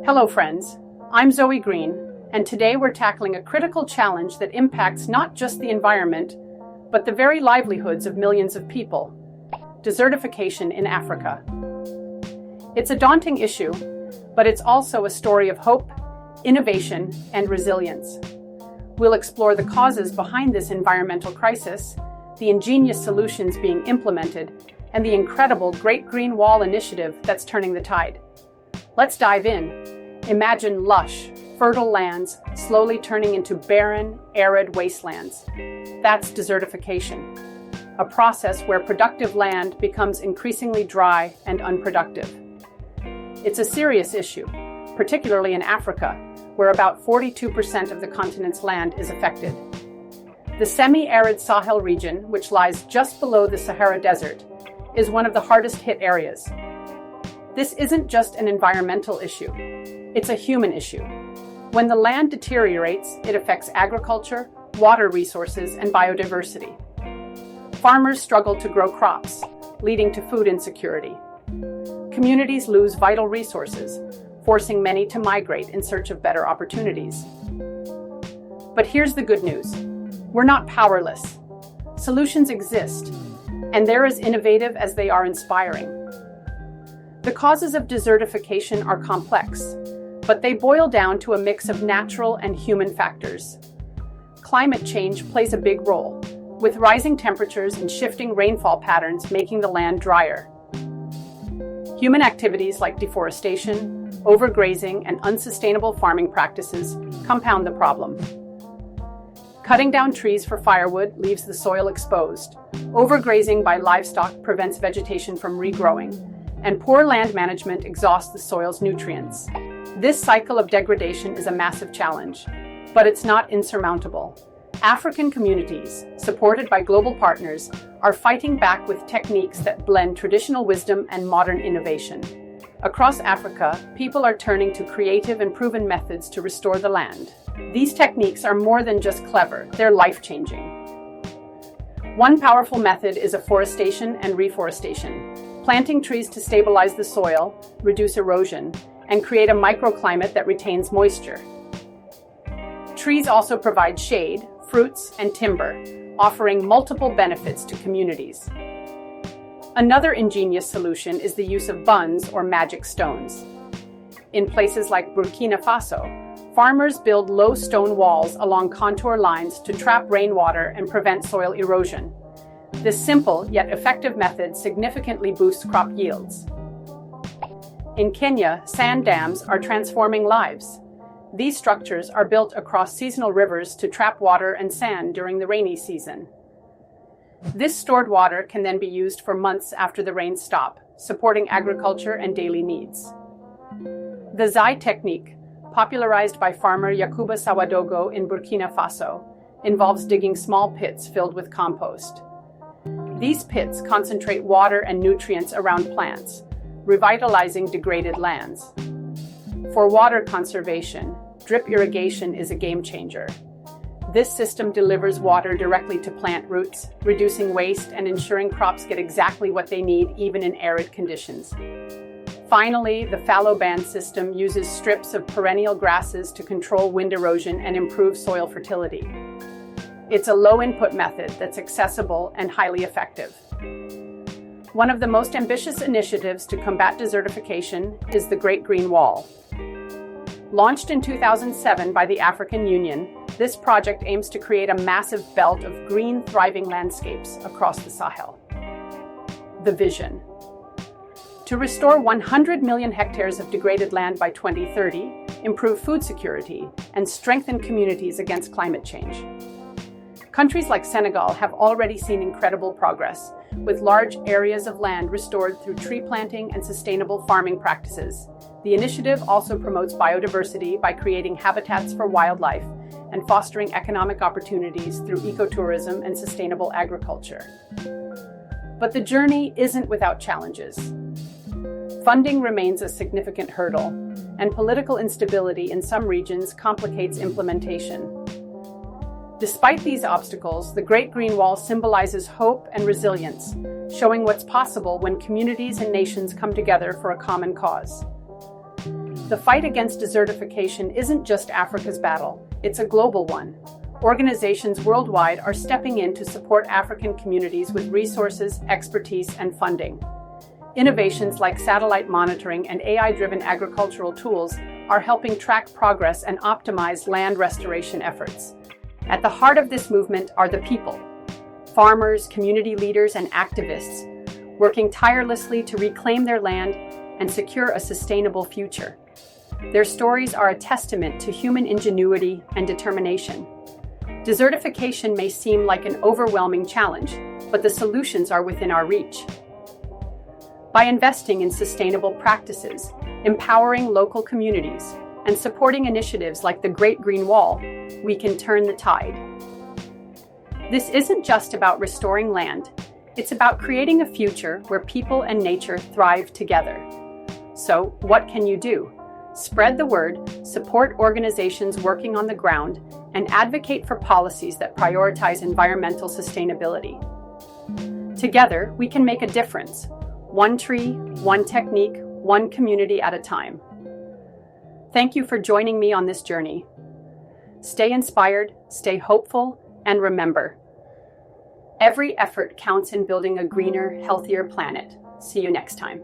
Hello friends, I'm Zoe Green, and today we're tackling a critical challenge that impacts not just the environment, but the very livelihoods of millions of people: desertification in Africa. It's a daunting issue, but it's also a story of hope, innovation, and resilience. We'll explore the causes behind this environmental crisis, the ingenious solutions being implemented, and the incredible Great Green Wall initiative that's turning the tide. Let's dive in. Imagine lush, fertile lands slowly turning into barren, arid wastelands. That's desertification, a process where productive land becomes increasingly dry and unproductive. It's a serious issue, particularly in Africa, where about 42% of the continent's land is affected. The semi-arid Sahel region, which lies just below the Sahara Desert, is one of the hardest hit areas. This isn't just an environmental issue, it's a human issue. When the land deteriorates, it affects agriculture, water resources, and biodiversity. Farmers struggle to grow crops, leading to food insecurity. Communities lose vital resources, forcing many to migrate in search of better opportunities. But here's the good news. We're not powerless. Solutions exist, and they're as innovative as they are inspiring. The causes of desertification are complex, but they boil down to a mix of natural and human factors. Climate change plays a big role, with rising temperatures and shifting rainfall patterns making the land drier. Human activities like deforestation, overgrazing, and unsustainable farming practices compound the problem. Cutting down trees for firewood leaves the soil exposed. Overgrazing by livestock prevents vegetation from regrowing, and poor land management exhausts the soil's nutrients. This cycle of degradation is a massive challenge, but it's not insurmountable. African communities, supported by global partners, are fighting back with techniques that blend traditional wisdom and modern innovation. Across Africa, people are turning to creative and proven methods to restore the land. These techniques are more than just clever, they're life-changing. One powerful method is afforestation and reforestation, planting trees to stabilize the soil, reduce erosion, and create a microclimate that retains moisture. Trees also provide shade, fruits, and timber, offering multiple benefits to communities. Another ingenious solution is the use of bunds or magic stones. In places like Burkina Faso, farmers build low stone walls along contour lines to trap rainwater and prevent soil erosion. This simple yet effective method significantly boosts crop yields. In Kenya, sand dams are transforming lives. These structures are built across seasonal rivers to trap water and sand during the rainy season. This stored water can then be used for months after the rains stop, supporting agriculture and daily needs. The Zai technique, popularized by farmer Yakuba Sawadogo in Burkina Faso, involves digging small pits filled with compost. These pits concentrate water and nutrients around plants, revitalizing degraded lands. For water conservation, drip irrigation is a game changer. This system delivers water directly to plant roots, reducing waste and ensuring crops get exactly what they need even in arid conditions. Finally, the fallow band system uses strips of perennial grasses to control wind erosion and improve soil fertility. It's a low-input method that's accessible and highly effective. One of the most ambitious initiatives to combat desertification is the Great Green Wall. Launched in 2007 by the African Union, this project aims to create a massive belt of green, thriving landscapes across the Sahel. The vision: to restore 100 million hectares of degraded land by 2030, improve food security, and strengthen communities against climate change. Countries like Senegal have already seen incredible progress, with large areas of land restored through tree planting and sustainable farming practices. The initiative also promotes biodiversity by creating habitats for wildlife and fostering economic opportunities through ecotourism and sustainable agriculture. But the journey isn't without challenges. Funding remains a significant hurdle, and political instability in some regions complicates implementation. Despite these obstacles, the Great Green Wall symbolizes hope and resilience, showing what's possible when communities and nations come together for a common cause. The fight against desertification isn't just Africa's battle, it's a global one. Organizations worldwide are stepping in to support African communities with resources, expertise, and funding. Innovations like satellite monitoring and AI-driven agricultural tools are helping track progress and optimize land restoration efforts. At the heart of this movement are the people, farmers, community leaders, and activists, working tirelessly to reclaim their land and secure a sustainable future. Their stories are a testament to human ingenuity and determination. Desertification may seem like an overwhelming challenge, but the solutions are within our reach. By investing in sustainable practices, empowering local communities, and supporting initiatives like the Great Green Wall, we can turn the tide. This isn't just about restoring land, it's about creating a future where people and nature thrive together. So, what can you do? Spread the word, support organizations working on the ground, and advocate for policies that prioritize environmental sustainability. Together, we can make a difference. One tree, one technique, one community at a time. Thank you for joining me on this journey. Stay inspired, stay hopeful, and remember, every effort counts in building a greener, healthier planet. See you next time.